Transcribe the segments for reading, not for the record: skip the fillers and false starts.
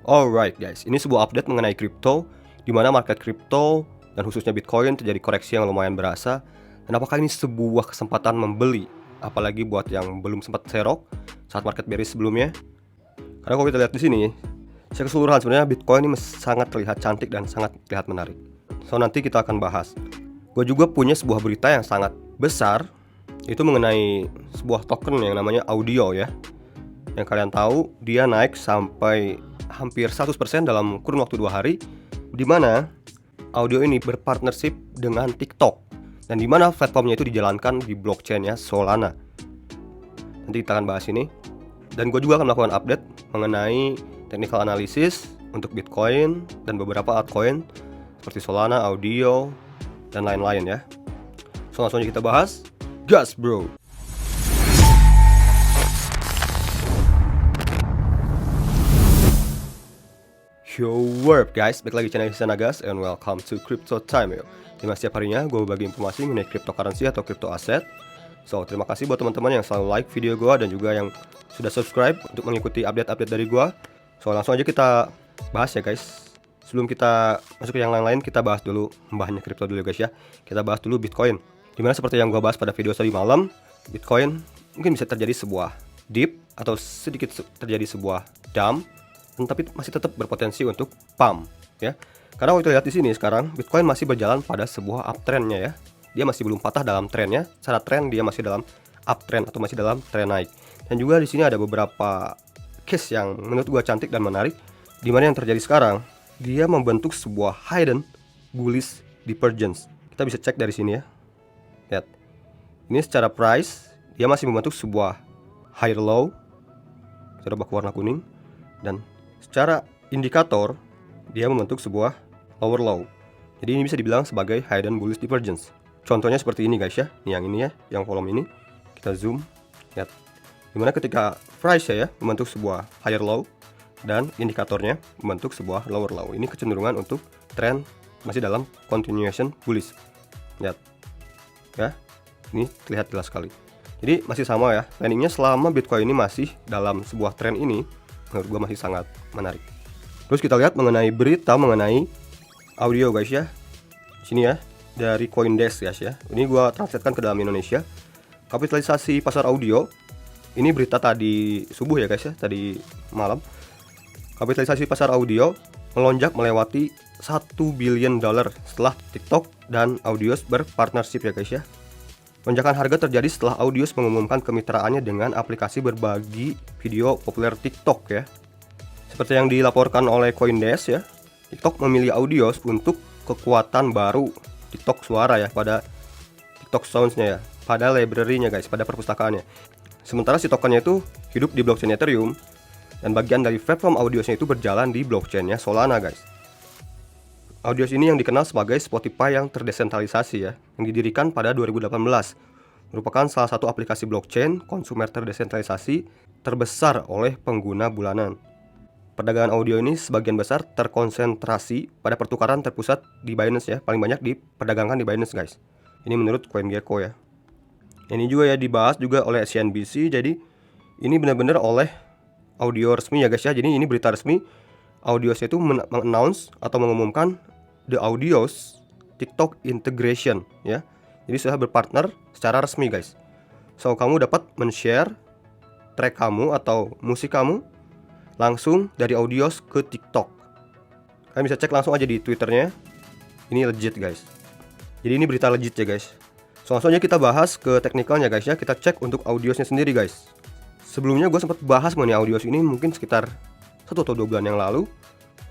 Alright guys, ini sebuah update mengenai kripto, di mana market kripto dan khususnya Bitcoin terjadi koreksi yang lumayan berasa. Dan apakah ini sebuah kesempatan membeli, apalagi buat yang belum sempat serok saat market bearish sebelumnya? Karena kalau kita lihat di sini, secara keseluruhan sebenarnya Bitcoin ini sangat terlihat cantik dan sangat terlihat menarik. So nanti kita akan bahas. Gue juga punya sebuah berita yang sangat besar, itu mengenai sebuah token yang namanya Audio ya. Yang kalian tahu dia naik sampai hampir 100% dalam kurun waktu 2 hari, di mana Audio ini berpartnership dengan TikTok, dan di mana platformnya itu dijalankan di blockchain-nya Solana. Nanti kita akan bahas ini. Dan gue juga akan melakukan update mengenai technical analysis untuk Bitcoin dan beberapa altcoin seperti Solana, Audio, dan lain-lain ya. So langsung aja kita bahas. Gas bro! Yo, what up guys, balik lagi channel Hisana Gas and welcome to Crypto Time yo. Dimana setiap harinya gue berbagi informasi mengenai cryptocurrency atau crypto aset. So, terima kasih buat teman-teman yang selalu like video gue dan juga yang sudah subscribe untuk mengikuti update-update dari gue. So, langsung aja kita bahas ya guys. Sebelum kita masuk ke yang lain-lain, kita bahas dulu mbahnya crypto dulu guys ya. Kita bahas dulu Bitcoin. Dimana seperti yang gue bahas pada video tadi malam, Bitcoin mungkin bisa terjadi sebuah dip atau sedikit terjadi sebuah dump, tapi masih tetap berpotensi untuk pump ya. Karena kalau kita lihat di sini sekarang Bitcoin masih berjalan pada sebuah uptrendnya ya. Dia masih belum patah dalam trennya. Secara tren dia masih dalam uptrend atau masih dalam tren naik. Dan juga di sini ada beberapa case yang menurut gua cantik dan menarik, di mana yang terjadi sekarang dia membentuk sebuah hidden bullish divergence. Kita bisa cek dari sini ya. Lihat. Ini secara price dia masih membentuk sebuah higher low. Kita coba ke warna kuning, dan secara indikator dia membentuk sebuah lower low. Jadi ini bisa dibilang sebagai hidden bullish divergence. Contohnya seperti ini guys ya. Ini ya, yang volume ini. Kita zoom. Lihat. Dimana ketika price ya membentuk sebuah higher low dan indikatornya membentuk sebuah lower low. Ini kecenderungan untuk trend masih dalam continuation bullish. Lihat. Ya. Ini terlihat jelas sekali. Jadi masih sama ya. Planningnya selama Bitcoin ini masih dalam sebuah trend ini, menurut gue masih sangat menarik. Terus kita lihat mengenai berita mengenai Audio guys ya. Sini ya, dari CoinDesk guys ya. Ini gue translatekan ke dalam Indonesia. Kapitalisasi pasar Audio. Ini berita tadi subuh ya guys ya, tadi malam. Kapitalisasi pasar Audio melonjak melewati $1 billion setelah TikTok dan Audios berpartnership ya guys ya. Lonjakan harga terjadi setelah Audios mengumumkan kemitraannya dengan aplikasi berbagi video populer TikTok ya. Seperti yang dilaporkan oleh CoinDesk ya, TikTok memilih Audios untuk kekuatan baru TikTok suara ya, pada TikTok Sounds-nya ya, pada library-nya guys, pada perpustakaannya. Sementara si tokennya itu hidup di blockchain Ethereum, dan bagian dari platform Audios-nya itu berjalan di blockchain-nya Solana guys. Audios ini yang dikenal sebagai Spotify yang terdesentralisasi ya, yang didirikan pada 2018. Merupakan salah satu aplikasi blockchain konsumer terdesentralisasi terbesar oleh pengguna bulanan. Perdagangan audio ini sebagian besar terkonsentrasi pada pertukaran terpusat di Binance ya, paling banyak diperdagangkan di Binance guys. Ini menurut CoinGecko ya. Ini juga ya dibahas juga oleh CNBC, jadi ini benar-benar oleh audio resmi ya guys ya. Jadi ini berita resmi. Audios itu men-announce atau mengumumkan the Audios TikTok integration ya. Jadi sudah berpartner secara resmi guys. So kamu dapat men-share track kamu atau musik kamu langsung dari Audios ke TikTok. Kalian bisa cek langsung aja di Twitternya. Ini legit guys. Jadi ini berita legit ya guys. So langsung aja kita bahas ke teknikalnya guys ya. Kita cek untuk Audiosnya sendiri guys. Sebelumnya gue sempat bahas mengenai Audios ini mungkin sekitar 1 atau 2 bulan yang lalu,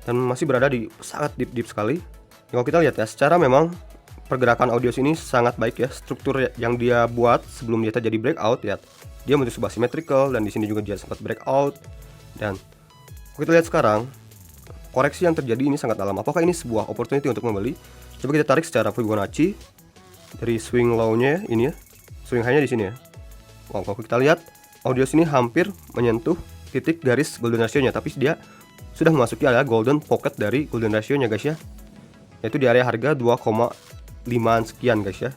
dan masih berada di sangat deep sekali. Kalau kita lihat ya, secara memang pergerakan Audios ini sangat baik ya. Struktur yang dia buat sebelum dia terjadi breakout ya, dia membentuk sebuah symmetrical, dan di sini juga dia sempat breakout. Dan kalau kita lihat sekarang, koreksi yang terjadi ini sangat dalam. Apakah ini sebuah opportunity untuk membeli? Coba kita tarik secara Fibonacci dari swing low-nya ini ya, swing high-nya di sini ya. Wow, kalau kita lihat Audios ini hampir menyentuh titik garis golden ratio-nya, tapi dia sudah memasuki area golden pocket dari golden ratio-nya guys ya, yaitu di area harga 2,5 sekian guys ya.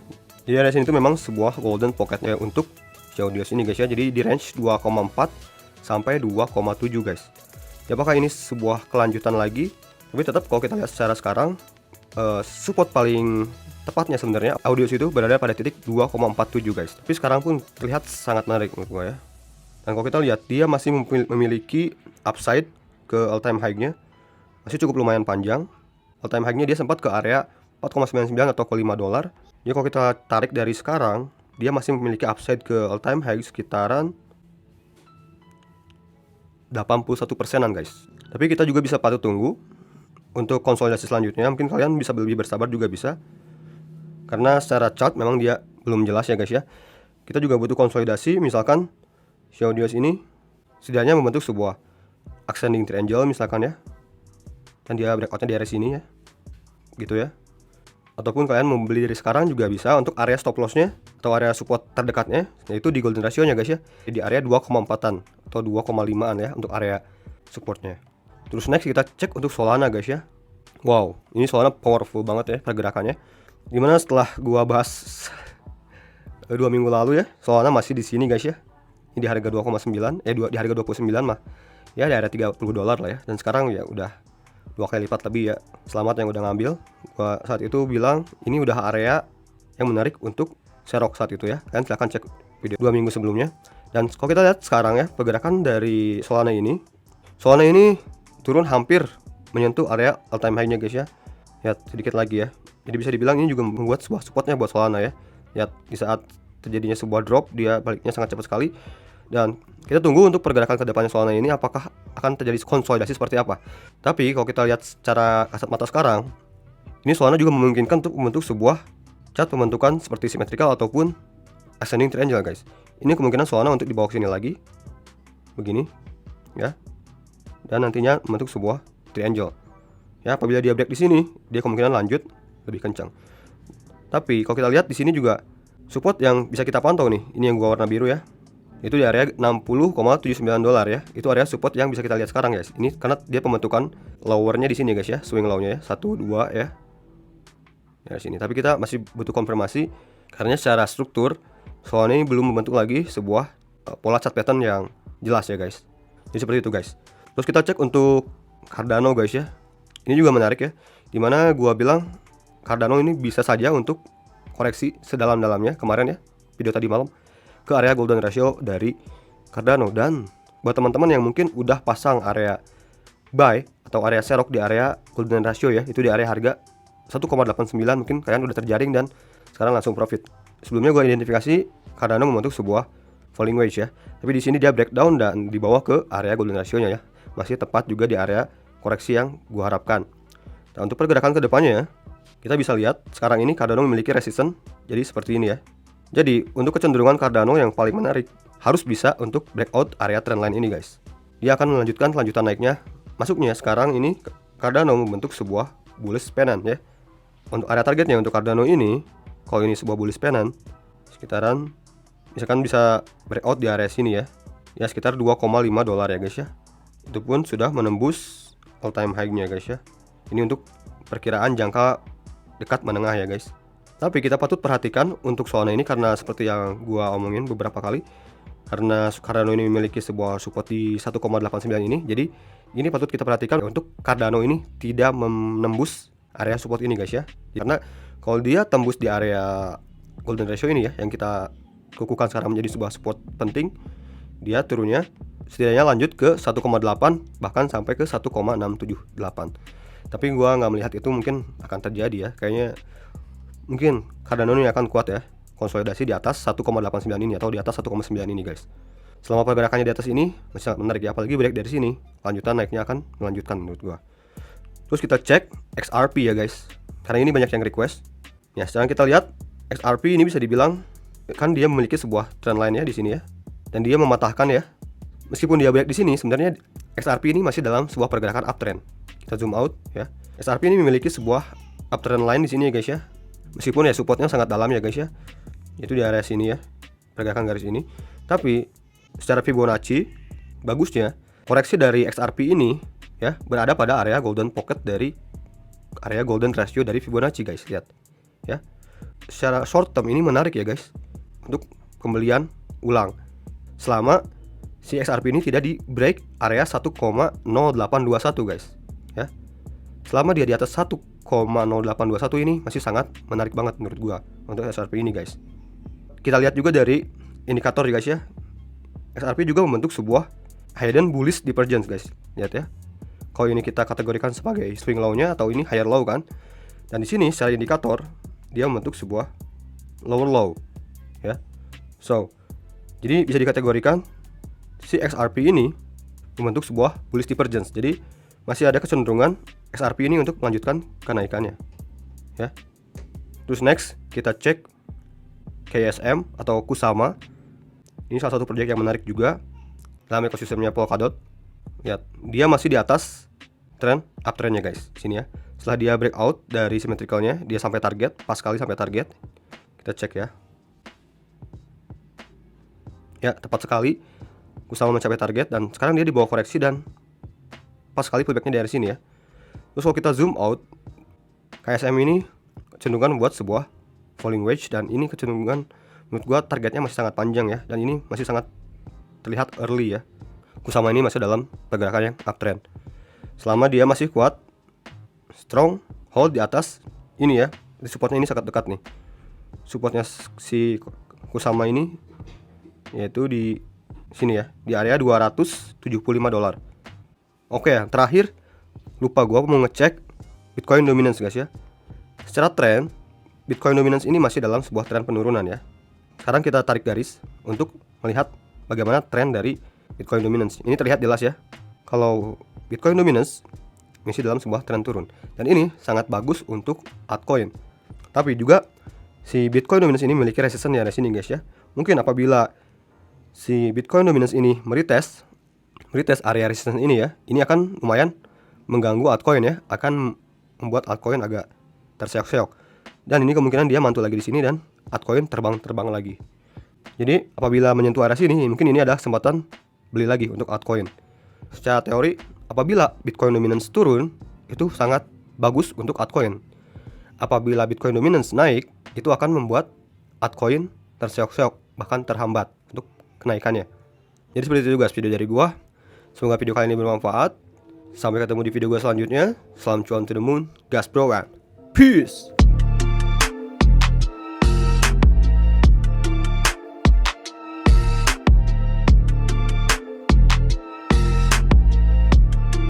Jadi area sini itu memang sebuah golden pocket-nya untuk Audios ini guys ya. Jadi di range 2,4 sampai 2,7 guys. Ya, apakah ini sebuah kelanjutan lagi? Tapi tetap kalau kita lihat secara sekarang, support paling tepatnya sebenarnya Audius itu berada pada titik 2,47 guys. Tapi sekarang pun terlihat sangat menarik menurut gue ya. Dan kalau kita lihat, dia masih memiliki upside ke all time high-nya. Masih cukup lumayan panjang. All time high-nya dia sempat ke area 4,99 atau ke $5. Jadi kalau kita tarik dari sekarang, dia masih memiliki upside ke all time high sekitaran 81%-an guys. Tapi kita juga bisa patut tunggu untuk konsolidasi selanjutnya. Mungkin kalian bisa lebih bersabar juga bisa, karena secara chart memang dia belum jelas ya guys ya. Kita juga butuh konsolidasi. Misalkan si Audius ini setidaknya membentuk sebuah ascending triangle misalkan ya, dan dia breakoutnya di area sini ya, gitu ya. Ataupun kalian membeli dari sekarang juga bisa untuk area stop lossnya atau area support terdekatnya, yaitu di golden ratio nya guys ya, di area 2,4an atau 2,5an ya untuk area supportnya. Terus next kita cek untuk Solana guys ya. Wow, ini Solana powerful banget ya pergerakannya. Dimana setelah gua bahas 2 minggu lalu ya, Solana masih di sini guys ya. Ini di harga 2,9, di harga 29 mah. Ya di area $30 lah ya. Dan sekarang ya udah 2 kali lipat lebih ya. Selamat yang udah ngambil. Gua saat itu bilang ini udah area yang menarik untuk serok saat itu ya. Kalian silahkan cek video 2 minggu sebelumnya. Dan kalau kita lihat sekarang ya, pergerakan dari Solana ini turun hampir menyentuh area all time high-nya guys ya. Lihat sedikit lagi ya. Jadi bisa dibilang ini juga membuat sebuah supportnya buat Solana ya. Lihat di saat terjadinya sebuah drop, dia baliknya sangat cepat sekali. Dan kita tunggu untuk pergerakan ke depannya Solana ini, apakah akan terjadi konsolidasi seperti apa. Tapi kalau kita lihat secara kasat mata sekarang, ini Solana juga memungkinkan untuk membentuk sebuah chart pembentukan seperti symmetrical ataupun ascending triangle guys. Ini kemungkinan Solana untuk dibawa ke sini lagi, begini ya, dan nantinya membentuk sebuah triangle ya. Apabila dia break di sini, dia kemungkinan lanjut lebih kencang. Tapi kalau kita lihat di sini juga support yang bisa kita pantau nih, ini yang gua warna biru ya, itu di area $60,79 ya. Itu area support yang bisa kita lihat sekarang guys. Ini karena dia pembentukan lowernya di sini guys ya, swing low-nya ya, 1, 2 ya. Ya sini. Tapi kita masih butuh konfirmasi karena secara struktur Solana ini belum membentuk lagi sebuah pola chart pattern yang jelas ya guys. Jadi seperti itu guys. Terus kita cek untuk Cardano guys ya. Ini juga menarik ya. Dimana gua bilang Cardano ini bisa saja untuk koreksi sedalam-dalamnya kemarin ya, video tadi malam, ke area golden ratio dari Cardano. Dan buat teman-teman yang mungkin udah pasang area buy atau area serok di area golden ratio ya, itu di area harga 1,89, mungkin kalian udah terjaring dan sekarang langsung profit. Sebelumnya gue identifikasi Cardano membentuk sebuah falling wedge ya, tapi di sini dia breakdown dan dibawa ke area golden ratio-nya ya, masih tepat juga di area koreksi yang gue harapkan. Nah, untuk pergerakan ke depannya kita bisa lihat sekarang ini Cardano memiliki resistance jadi seperti ini ya. Jadi untuk kecenderungan Cardano yang paling menarik harus bisa untuk breakout area trendline ini guys. Dia akan melanjutkan kelanjutan naiknya. Masuknya sekarang ini Cardano membentuk sebuah bullish pennant ya. Untuk area targetnya untuk Cardano ini, kalau ini sebuah bullish pennant, sekitaran misalkan bisa breakout di area sini ya. Ya sekitar $2,5 ya guys ya. Itu pun sudah menembus all time high-nya guys ya. Ini untuk perkiraan jangka dekat menengah ya guys. Tapi kita patut perhatikan untuk Solana ini karena seperti yang gua omongin beberapa kali, karena Cardano ini memiliki sebuah support di 1,89 ini. Jadi ini patut kita perhatikan untuk Cardano ini tidak menembus area support ini guys ya. Karena kalau dia tembus di area golden ratio ini ya, yang kita kukuhkan sekarang menjadi sebuah support penting, dia turunnya setidaknya lanjut ke 1,8 bahkan sampai ke 1,678. Tapi gua nggak melihat itu mungkin akan terjadi ya. Kayaknya mungkin Cardano ini akan kuat ya, konsolidasi di atas 1,89 ini atau di atas 1,9 ini guys. Selama pergerakannya di atas ini masih sangat menarik ya, apalagi break dari sini, lanjutan naiknya akan melanjutkan menurut gua. Terus kita cek XRP ya guys, karena ini banyak yang request. Ya sekarang kita lihat XRP ini bisa dibilang kan dia memiliki sebuah trendline ya di sini ya, dan dia mematahkan ya. Meskipun dia break di sini, sebenarnya XRP ini masih dalam sebuah pergerakan uptrend. Kita zoom out ya. XRP ini memiliki sebuah uptrend line di sini ya guys ya. Meskipun ya supportnya sangat dalam ya guys ya. Itu di area sini ya, pergerakan garis ini. Tapi secara Fibonacci, bagusnya koreksi dari XRP ini ya berada pada area golden pocket dari area golden ratio dari Fibonacci guys. Lihat ya. Secara short term ini menarik ya guys untuk pembelian ulang selama si XRP ini tidak di break area 1,0821 guys ya. Selama dia di atas 1,0821 ini masih sangat menarik banget menurut gua untuk XRP ini guys. Kita lihat juga dari indikator guys ya. XRP juga membentuk sebuah hidden bullish divergence guys. Lihat ya. Kalau ini kita kategorikan sebagai swing low-nya atau ini higher low kan. Dan di sini secara indikator dia membentuk sebuah lower low ya. So, jadi bisa dikategorikan si XRP ini membentuk sebuah bullish divergence. Jadi masih ada kecenderungan XRP ini untuk melanjutkan kenaikannya ya. Terus next kita cek KSM atau Kusama. Ini salah satu proyek yang menarik juga dalam ekosistemnya Polkadot. Lihat, dia masih di atas trend uptrendnya guys. Sini ya. Setelah dia breakout dari symmetricalnya, dia sampai target, pas sekali sampai target. Kita cek ya. Ya, tepat sekali Kusama mencapai target dan sekarang dia di bawah koreksi dan pas sekali pullbacknya dari sini ya. Terus kalau kita zoom out, KSM ini kecenderungan membuat sebuah falling wedge dan ini kecenderungan menurut gua targetnya masih sangat panjang ya, dan ini masih sangat terlihat early ya. Kusama ini masih dalam pergerakan yang uptrend. Selama dia masih kuat strong hold di atas ini ya, supportnya ini sangat dekat nih. Supportnya si Kusama ini yaitu di sini ya, di area $275. Oke, terakhir lupa gua mau ngecek Bitcoin dominance guys ya. Secara tren Bitcoin dominance ini masih dalam sebuah tren penurunan ya. Sekarang kita tarik garis untuk melihat bagaimana tren dari Bitcoin dominance. Ini terlihat jelas ya. Kalau Bitcoin dominance masih dalam sebuah tren turun. Dan ini sangat bagus untuk altcoin. Tapi juga si Bitcoin dominance ini memiliki resistance di area sini guys ya. Mungkin apabila si Bitcoin dominance ini meretest area resistance ini ya, ini akan lumayan mengganggu altcoin ya, akan membuat altcoin agak terseok-seok. Dan ini kemungkinan dia mantul lagi di sini dan altcoin terbang lagi. Jadi apabila menyentuh area sini, mungkin ini ada kesempatan beli lagi untuk altcoin. Secara teori, apabila Bitcoin dominance turun, itu sangat bagus untuk altcoin. Apabila Bitcoin dominance naik, itu akan membuat altcoin terseok-seok, bahkan terhambat untuk kenaikannya. Jadi seperti itu juga video dari gua. Semoga video kali ini bermanfaat. Sampai ketemu di video gua selanjutnya. Salam cuan to the moon, gas bro, and peace.